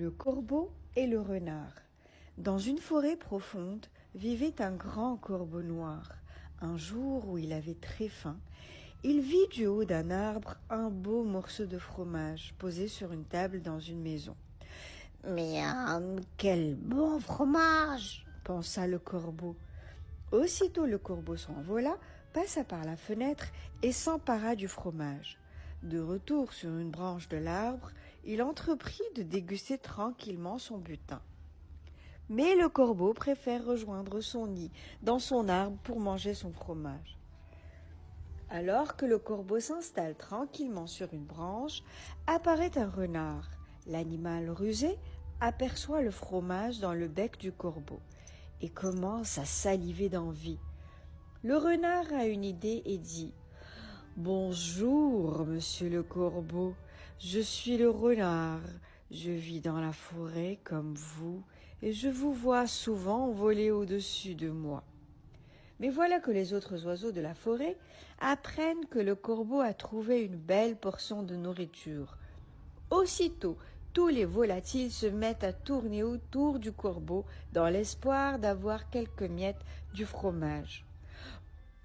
Le corbeau et le renard. Dans une forêt profonde vivait un grand corbeau noir. Un jour où il avait très faim, il vit du haut d'un arbre un beau morceau de fromage posé sur une table dans une maison. « Miam, quel bon fromage !» pensa le corbeau. Aussitôt le corbeau s'envola, passa par la fenêtre et s'empara du fromage. De retour sur une branche de l'arbre, il entreprit de déguster tranquillement son butin. Mais le corbeau préfère rejoindre son nid dans son arbre pour manger son fromage. Alors que le corbeau s'installe tranquillement sur une branche, apparaît un renard. L'animal rusé aperçoit le fromage dans le bec du corbeau et commence à saliver d'envie. Le renard a une idée et dit « Bonjour, monsieur le corbeau, je suis le renard. Je vis dans la forêt comme vous et je vous vois souvent voler au-dessus de moi. » Mais voilà que les autres oiseaux de la forêt apprennent que le corbeau a trouvé une belle portion de nourriture. Aussitôt, tous les volatiles se mettent à tourner autour du corbeau dans l'espoir d'avoir quelques miettes du fromage.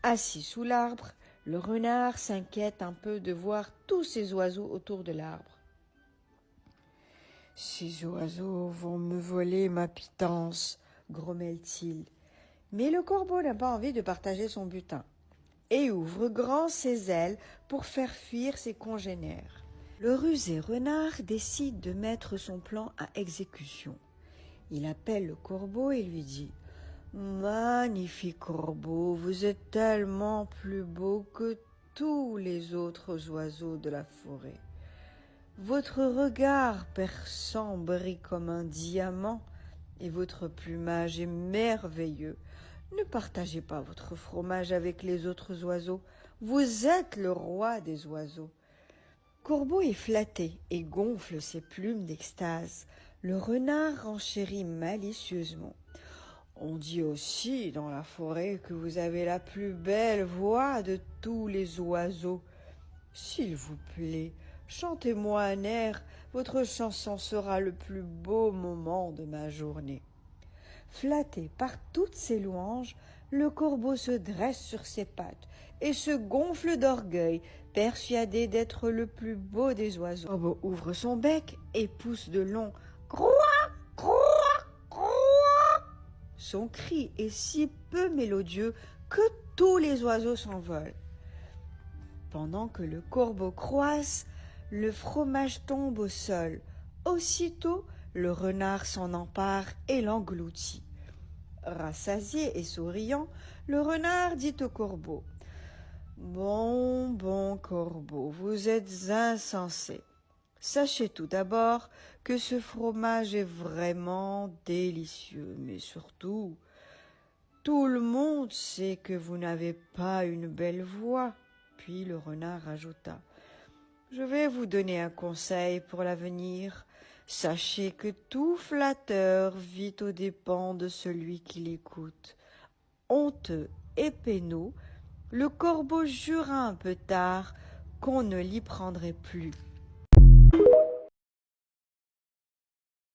Assis sous l'arbre, le renard s'inquiète un peu de voir tous ces oiseaux autour de l'arbre. « Ces oiseaux vont me voler ma pitance, grommelle-t-il. Mais le corbeau n'a pas envie de partager son butin et ouvre grand ses ailes pour faire fuir ses congénères. Le rusé renard décide de mettre son plan à exécution. Il appelle le corbeau et lui dit « Magnifique corbeau, vous êtes tellement plus beau que tous les autres oiseaux de la forêt. Votre regard perçant brille comme un diamant et votre plumage est merveilleux. Ne partagez pas votre fromage avec les autres oiseaux. Vous êtes le roi des oiseaux. » Corbeau est flatté et gonfle ses plumes d'extase. Le renard renchérit malicieusement. « On dit aussi dans la forêt que vous avez la plus belle voix de tous les oiseaux. S'il vous plaît, chantez-moi un air, votre chanson sera le plus beau moment de ma journée. » Flatté par toutes ces louanges, le corbeau se dresse sur ses pattes et se gonfle d'orgueil, persuadé d'être le plus beau des oiseaux. Le corbeau ouvre son bec et pousse de longs « Croix, croix, croix !» Son cri est si peu mélodieux que tous les oiseaux s'envolent. Pendant que le corbeau croasse, le fromage tombe au sol. Aussitôt, le renard s'en empare et l'engloutit. Rassasié et souriant, le renard dit au corbeau « Bon corbeau, vous êtes insensé. Sachez tout d'abord que ce fromage est vraiment délicieux, mais surtout, tout le monde sait que vous n'avez pas une belle voix. » Puis le renard ajouta « Je vais vous donner un conseil pour l'avenir. Sachez que tout flatteur vit aux dépens de celui qui l'écoute. » Honteux et penaud, le corbeau jura un peu tard qu'on ne l'y prendrait plus.